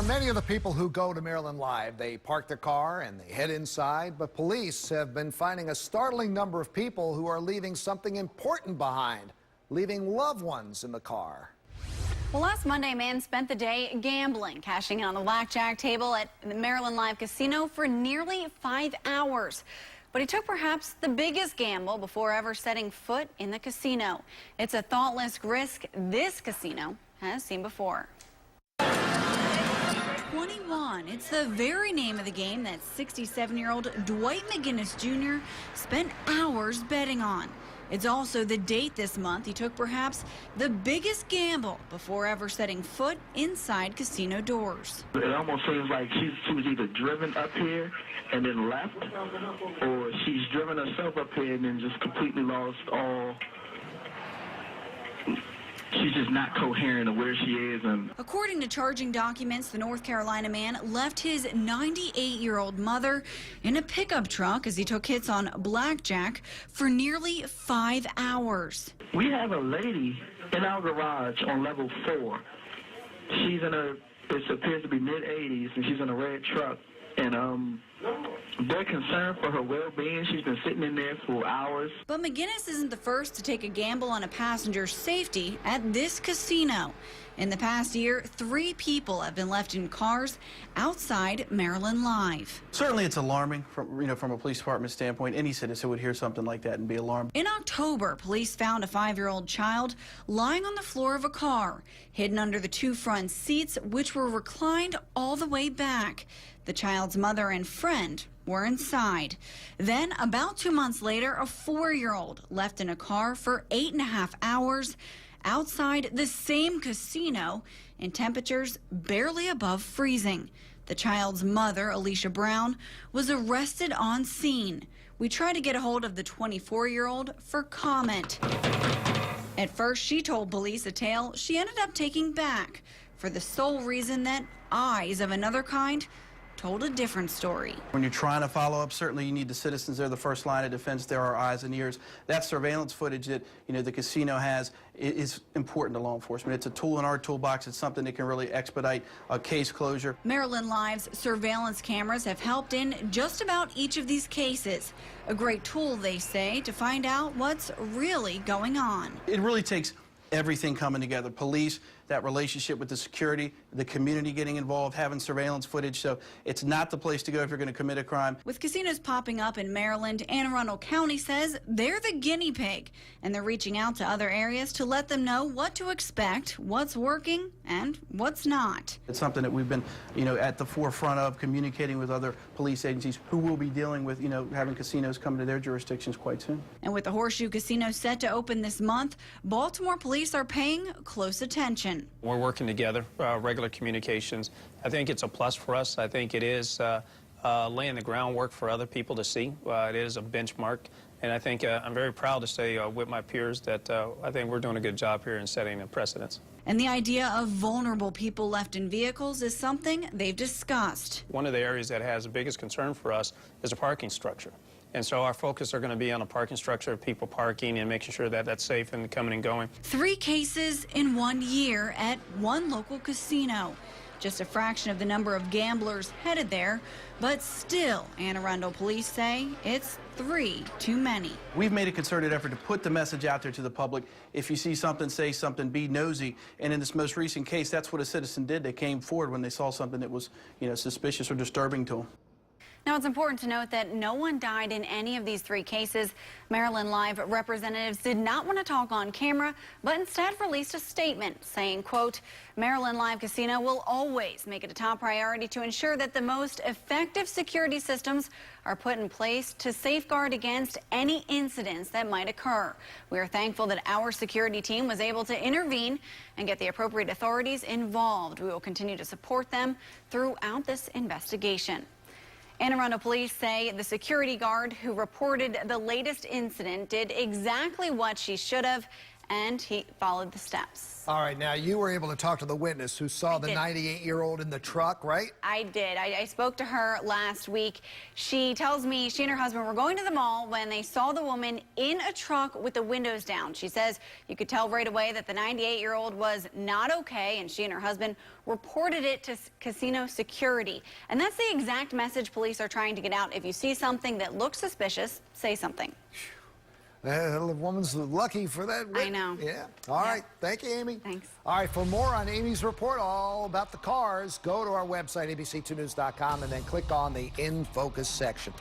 Many of the people who go to Maryland Live, they park their car and they head inside, but police have been finding a startling number of people who are leaving something important behind, leaving loved ones in the car. Well, last Monday, a man spent the day gambling, cashing in on the blackjack table at the Maryland Live Casino for nearly 5 hours. But he took perhaps the biggest gamble before ever setting foot in the casino. It's a thoughtless risk this casino has seen before. 21. It's the very name of the game that 67-year-old Dwight McGinnis Jr. spent hours betting on. It's also the date this month he took perhaps the biggest gamble before ever setting foot inside casino doors. It almost seems like she was either driven up here and then left, or she's driven herself up here and then just completely lost all. She's just not coherent of where she is. According to charging documents, the North Carolina man left his 98-year-old mother in a pickup truck as he took hits on blackjack for nearly 5 hours. We have a lady in our garage on level 4. She's in it appears to be mid-80s, and she's in a red truck. And they're concerned for her well-being. She's been sitting in there for hours. But McGinnis isn't the first to take a gamble on a passenger's safety at this casino. In the past year, 3 people have been left in cars outside Maryland Live. Certainly it's alarming from a police department standpoint. Any citizen would hear something like that and be alarmed. In October, police found a 5-year-old child lying on the floor of a car, hidden under the 2 front seats, which were reclined all the way back. The child's mother and friend were inside. Then, about 2 months later, a 4-year-old left in a car for 8.5 hours outside the same casino in temperatures barely above freezing. The child's mother, Alicia Brown, was arrested on scene. We tried to get a hold of the 24-year-old for comment. At first, she told police a tale she ended up taking back for the sole reason that eyes of another kind told a different story. When you're trying to follow up, certainly you need the citizens. They're the first line of defense. There are eyes and ears. That surveillance footage that the casino has is important to law enforcement. It's a tool in our toolbox. It's something that can really expedite a case closure. Maryland Live's surveillance cameras have helped in just about each of these cases. A great tool, they say, to find out what's really going on. It really takes everything coming together. Police, that relationship with the security, the community getting involved, having surveillance footage. So it's not the place to go if you're going to commit a crime. With casinos popping up in Maryland, Anne Arundel County says they're the guinea pig, and they're reaching out to other areas to let them know what to expect, what's working, and what's not. It's something that we've been, at the forefront of, communicating with other police agencies who will be dealing with, having casinos come to their jurisdictions quite soon. And with the Horseshoe Casino set to open this month, Baltimore police are paying close attention. We're working together, regular communications. I think it's a plus for us. I think it is laying the groundwork for other people to see. It is a benchmark. And I think I'm very proud to say with my peers that I think we're doing a good job here in setting a precedence. And the idea of vulnerable people left in vehicles is something they've discussed. One of the areas that has the biggest concern for us is a parking structure. And so our focus are going to be on a parking structure of people parking and making sure that that's safe and coming and going. 3 cases in 1 year at one local casino. Just a fraction of the number of gamblers headed there, but still, Anne Arundel police say it's 3 too many. We've made a concerted effort to put the message out there to the public. If you see something, say something, be nosy. And in this most recent case, that's what a citizen did. They came forward when they saw something that was, suspicious or disturbing to them. Now, it's important to note that no one died in any of these 3 cases. Maryland Live representatives did not want to talk on camera, but instead released a statement saying, quote, Maryland Live Casino will always make it a top priority to ensure that the most effective security systems are put in place to safeguard against any incidents that might occur. We are thankful that our security team was able to intervene and get the appropriate authorities involved. We will continue to support them throughout this investigation. Anne Arundel police say the security guard who reported the latest incident did exactly what she should have and he followed the steps. All right, now you were able to talk to the witness who saw the did. 98-year-old in the truck, right? I did. I spoke to her last week. She tells me she and her husband were going to the mall when they saw the woman in a truck with the windows down. She says you could tell right away that the 98-year-old was not okay, and she and her husband reported it to casino security. And that's the exact message police are trying to get out. If you see something that looks suspicious, say something. The woman's lucky for that. I know. Yeah. All right. Thank you, Amy. Thanks. All right. For more on Amy's report, all about the cars, go to our website, abc2news.com, and then click on the In Focus section.